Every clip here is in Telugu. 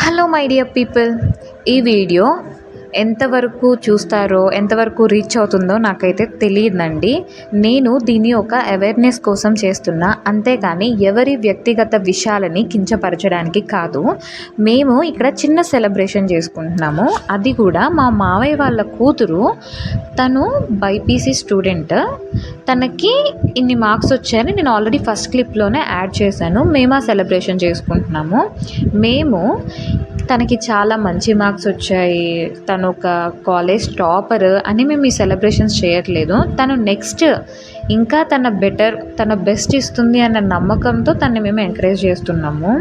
హలో మై డియర్ పీపుల్, ఈ వీడియో ఎంతవరకు చూస్తారో ఎంతవరకు రీచ్ అవుతుందో నాకైతే తెలియదండి. నేను దీన్ని ఒక అవేర్నెస్ కోసం చేస్తున్నా, అంతేకాని ఎవరి వ్యక్తిగత విషయాలని కించపరచడానికి కాదు. మేము ఇక్కడ చిన్న సెలబ్రేషన్ చేసుకుంటున్నాము. అది కూడా మా మావయ్య వాళ్ళ కూతురు, తను బైపీసీ స్టూడెంట్. తనకి ఇన్ని మార్క్స్ వచ్చాయని నేను ఆల్రెడీ ఫస్ట్ క్లిప్లోనే యాడ్ చేశాను. మేము ఆ సెలబ్రేషన్ చేసుకుంటున్నాము. తనకి చాలా మంచి మార్క్స్ వచ్చాయి, తను ఒక కాలేజ్ టాపర్ అని మేము ఈ సెలబ్రేషన్స్ చేయట్లేదు. తను నెక్స్ట్ ఇంకా తన బెస్ట్ ఇస్తుంది అన్న నమ్మకంతో తనని మేము ఎంకరేజ్ చేస్తున్నాము.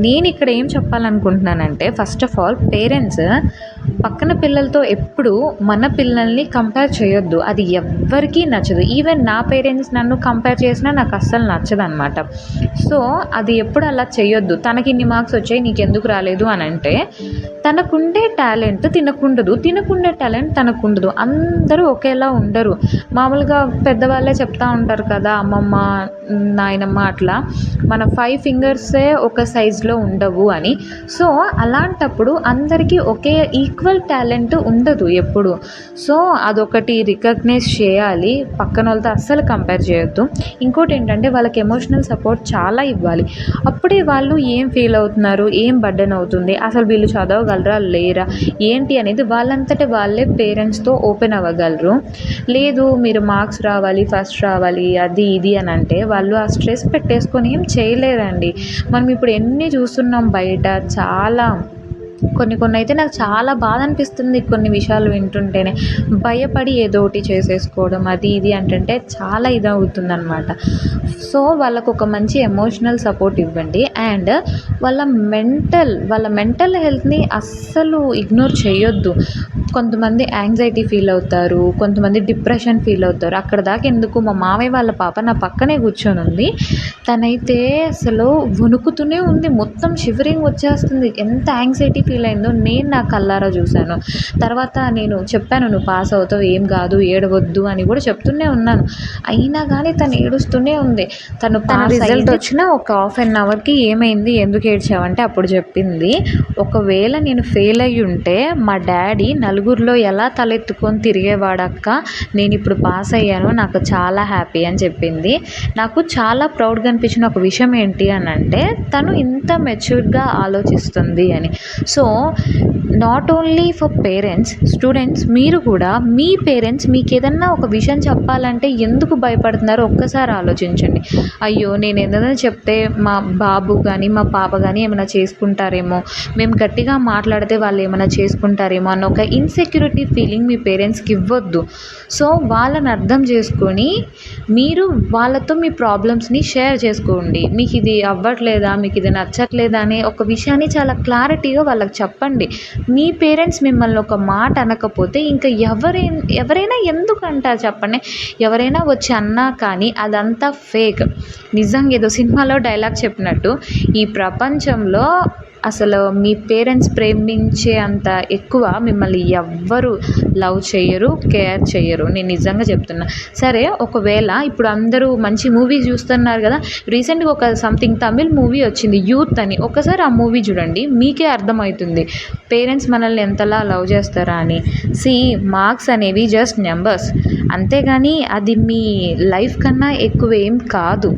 నేను ఇక్కడ ఏం చెప్పాలనుకుంటున్నానంటే, ఫస్ట్ ఆఫ్ ఆల్ పేరెంట్స్ పక్కన పిల్లలతో ఎప్పుడు మన పిల్లల్ని కంపేర్ చేయొద్దు. అది ఎవ్వరికీ నచ్చదు. ఈవెన్ నా పేరెంట్స్ నన్ను కంపేర్ చేసినా నాకు అస్సలు నచ్చదు అనమాట. సో అది ఎప్పుడు అలా చేయొద్దు. తనకి ఇన్ని మార్క్స్ వచ్చాయి నీకెందుకు రాలేదు అని అంటే, తనకుండే టాలెంట్ తినకుండే టాలెంట్ తనకుండదు. అందరూ ఒకేలా ఉండరు. మామూలుగా పెద్దవాళ్ళే చెప్తా ఉంటారు కదా, అమ్మమ్మ నాయనమ్మ అట్లా, మన 5 ఫింగర్సే ఒక సైజులో ఉండవు అని. సో అలాంటప్పుడు అందరికీ ఒకే ఈక్వల్ టాలెంట్ ఉండదు ఎప్పుడు. సో అదొకటి రికగ్నైజ్ చేయాలి. పక్కన వాళ్ళతో అస్సలు కంపేర్ చేయొద్దు. ఇంకోటి ఏంటంటే, వాళ్ళకి ఎమోషనల్ సపోర్ట్ చాలా ఇవ్వాలి. అప్పుడే వాళ్ళు ఏం ఫీల్ అవుతున్నారు, ఏం బర్డెన్ అవుతుంది, అసలు వీళ్ళు చదవగలరా లేరా ఏంటి అనేది వాళ్ళంతటే వాళ్ళే పేరెంట్స్తో ఓపెన్ అవ్వగలరు. లేదు మీరు మార్క్స్ రావాలి, ఫస్ట్ రావాలి, అది ఇది అని అంటే వాళ్ళు ఆ స్ట్రెస్ పెట్టేసుకొని ఏం చేయలేరండి. మనం ఇప్పుడు ఎన్ని చూస్తున్నాం బయట, చాలా కొన్ని అయితే నాకు చాలా బాధ అనిపిస్తుంది. కొన్ని విషయాలు వింటుంటేనే భయపడి ఏదో ఒకటి చేసేసుకోవడం, అది ఇది అంటే చాలా ఇదవుతుంది అనమాట. సో వాళ్ళకు ఒక మంచి ఎమోషనల్ సపోర్ట్ ఇవ్వండి. అండ్ వాళ్ళ మెంటల్ హెల్త్ని అస్సలు ఇగ్నోర్ చేయొద్దు. కొంతమంది యాంగ్జైటీ ఫీల్ అవుతారు, కొంతమంది డిప్రెషన్ ఫీల్ అవుతారు. అక్కడ దాకా ఎందుకు, మా మామయ్య వాళ్ళ పాప నా పక్కనే కూర్చొని ఉంది. తనైతే అసలు వణుకుతూనే ఉంది, మొత్తం షివరింగ్ వచ్చేస్తుంది. ఎంత యాంగ్జైటీ ఫీల్ అయిందో నేను నా కళ్ళారా చూశాను. తర్వాత నేను చెప్పాను, నువ్వు పాస్ అవుతావు, ఏం కాదు, ఏడవద్దు అని కూడా చెప్తూనే ఉన్నాను. అయినా కానీ తను ఏడుస్తూనే ఉంది. తన రిజల్ట్ వచ్చిన ఒక హాఫ్ అన్ అవర్కి ఏమైంది, ఎందుకు ఏడ్చావంటే అప్పుడు చెప్పింది, ఒకవేళ నేను ఫెయిల్ అయ్యి ఉంటే మా డాడీ నలుగురిలో ఎలా తలెత్తుకొని తిరిగేవాడక్క, నేను ఇప్పుడు పాస్ అయ్యాను, నాకు చాలా హ్యాపీ అని చెప్పింది. నాకు చాలా ప్రౌడ్గా అనిపించిన ఒక విషయం ఏంటి అని అంటే, తను ఇంత మెచ్యూర్డ్గా ఆలోచిస్తుంది అని. So not only for parents, students, మీరు కూడా మీ పేరెంట్స్ మీకు ఏదన్నా ఒక విషయం చెప్పాలంటే ఎందుకు భయపడుతున్నారో ఒక్కసారి ఆలోచించండి. అయ్యో నేను ఏదైనా చెప్తే మా బాబు కానీ మా పాప కానీ ఏమైనా చేసుకుంటారేమో, మేము గట్టిగా మాట్లాడితే వాళ్ళు ఏమైనా చేసుకుంటారేమో అన్న ఒక ఇన్సెక్యూరిటీ ఫీలింగ్ మీ పేరెంట్స్కి ఇవ్వద్దు. సో వాళ్ళని అర్థం చేసుకొని మీరు వాళ్ళతో మీ ప్రాబ్లమ్స్ని షేర్ చేసుకోండి. మీకు ఇది అవ్వట్లేదా, మీకు ఇది నచ్చట్లేదా అనే ఒక విషయాన్ని చాలా క్లారిటీగా వాళ్ళకి చెప్పండి. మీ పేరెంట్స్ మిమ్మల్ని ఒక మాట అనకపోతే ఇంకా ఎవరైనా ఎందుకు అంటారు చెప్పండి. ఎవరైనా వచ్చి అన్నా కానీ అదంతా ఫేక్. నిజంగా ఏదో సినిమాలో డైలాగ్ చెప్పినట్టు, ఈ ప్రపంచంలో అసలు మీ పేరెంట్స్ ప్రేమించే అంత ఎక్కువ మిమ్మల్ని ఎవ్వరు లవ్ చేయరు, కేర్ చేయరు. నేను నిజంగా చెప్తున్నా. సరే ఒకవేళ ఇప్పుడు అందరూ మంచి మూవీస్ చూస్తున్నారు కదా, రీసెంట్గా ఒక సంథింగ్ తమిళ్ మూవీ వచ్చింది, యూత్ అని. ఒకసారి ఆ మూవీ చూడండి, మీకే అర్థమవుతుంది పేరెంట్స్ మనల్ని ఎంతలా లవ్ చేస్తారా అని. మార్క్స్ అనేవి జస్ట్ నెంబర్స్, అంతేగాని అది మీ లైఫ్ కన్నా ఎక్కువ ఏం కాదు.